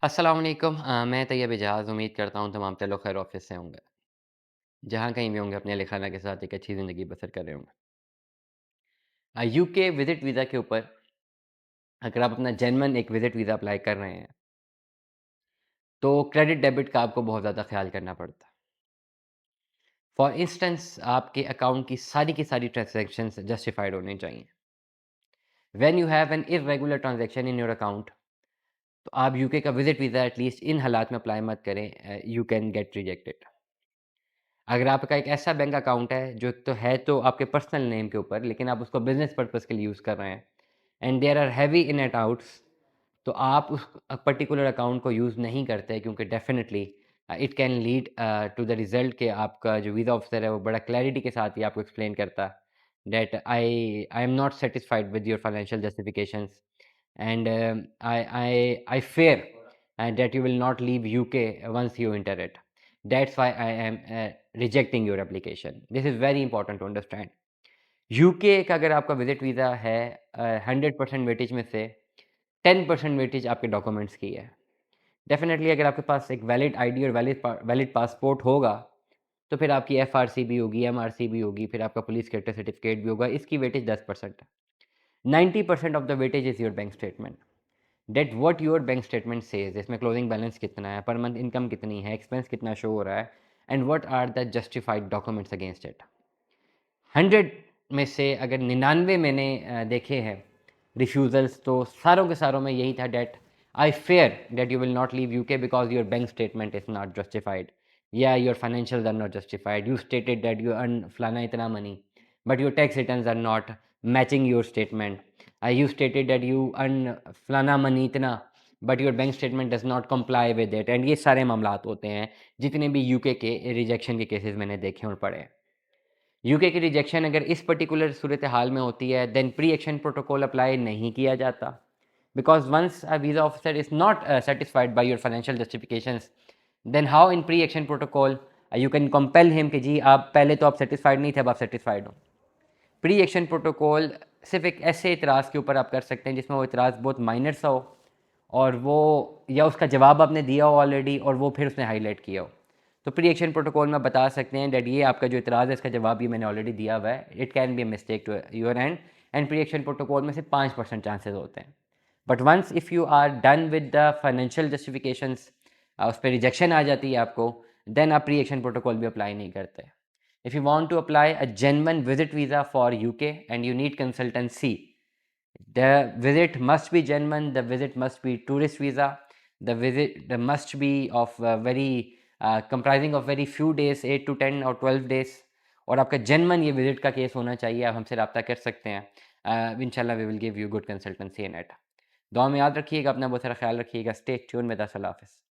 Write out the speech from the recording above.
अस्सलाम वालेकुम मैं तैयब एजाज़ उम्मीद करता हूँ तमाम लोग खैर ऑफिस से होंगे। जहाँ कहीं भी होंगे अपने अहल खाना के साथ एक अच्छी ज़िंदगी बसर कर रहे होंगे। यूके विज़िट वीज़ा के ऊपर अगर आप अपना जेन्युइन एक विज़िट वीज़ा अप्लाई कर रहे हैं, तो क्रेडिट डेबिट का आपको बहुत ज़्यादा ख़्याल करना पड़ता है। फॉर इंस्टेंस आपके अकाउंट की सारी ट्रांज़ैक्शंस जस्टिफाइड होनी चाहिए। When you have an irregular transaction in your account तो आप यूके का विज़िट वीज़ा एटलीस्ट इन हालात में अप्लाई मत करें यू कैन गेट रिजेक्टेड। अगर आपका एक ऐसा बैंक अकाउंट है जो तो आपके पर्सनल नेम के ऊपर लेकिन आप उसको बिजनेस पर्पस के लिए यूज़ कर रहे हैं and there are heavy ins and outs तो आप उस पर्टिकुलर अकाउंट को यूज़ नहीं करते क्योंकि definitely it can lead to the result कि आपका जो वीज़ा ऑफिसर है वो बड़ा क्लैरिटी के साथ ही आपको एक्सप्लेन करता that I am not satisfied with your financial justifications and I fair that you will not leave UK once you enter it. That's why I am rejecting your application. This is very important to understand. UK का अगर आपका visit visa है 100% weightage में से 10% weightage आपके documents की है। Definitely अगर आपके पास एक वैलिड आईडी और वैलिड पासपोर्ट होगा, तो फिर आपकी एफआरसी भी होगी, एमआरसी भी होगी, फिर आपका पुलिस कैरेक्टर सर्टिफिकेट भी होगा। इसकी वेटेज 10% है। 90% of the weightage is your bank statement. That what your bank statement says इसमें क्लोजिंग बैलेंस कितना है, पर मंथ इनकम कितनी है, एक्सपेंस कितना शो हो रहा है and what are the justified documents against it. 100 में से अगर 99 मैंने देखे हैं रिफ्यूज़ल्स तो सारों के सारों में यही था that I fear that you will not leave UK because your bank statement is not justified या your financial are not justified you stated that you earn फलाना इतना money but your tax returns are not matching your statement you stated that you earn फलाना money इतना but your bank statement does not comply with it and ये सारे मामलात होते हैं जितने भी यूके के रिजेक्शन के केसेस मैंने देखे और पढ़े। यूके की रिजेक्शन अगर इस पर्टिकुलर सूरत हाल में होती है then pre action protocol apply नहीं किया जाता because once a visa officer is not satisfied by your financial justifications then how in pre action protocol you can compel him कि जी आप पहले तो आप सेटिस्फाइड नहीं थे अब आप सेटिस्फाइड हो। प्री एक्शन प्रोटोकॉल सिर्फ एक ऐसे इतराज़ के ऊपर आप कर सकते हैं जिसमें वो इतराज़ बहुत माइनर सा हो और वो या उसका जवाब आपने दिया हो ऑलरेडी और वो फिर उसने हाईलाइट किया हो। तो प्री एक्शन प्रोटोकॉल में बता सकते हैं डैट ये आपका जो इतराज़ है इसका जवाब ये मैंने ऑलरेडी दिया हुआ है, it can be a mistake to your and pre action protocol में से 5% चांसेस होते हैं। But once if you are done with the financial justifications उस पर रिजेक्शन आ जाती है आपको, देन आप प्री एक्शन प्रोटोकॉल भी अप्लाई नहीं करते। If you want to apply a genuine visit visa for UK and you need consultancy, the visit must be genuine, the visit must be tourist visa, the must be of very comprising of very few days, 8 to 10 or 12 days, और आपका genuine ये visit का case होना चाहिए। आप हमसे रब्ता कर सकते हैं। इंशाल्लाह we will give you good consultancy in it. दुआ में याद रखिएगा, अपना बहुत सारा ख्याल रखिएगा। Stay tuned with us. अल्लाह हाफ़िज़।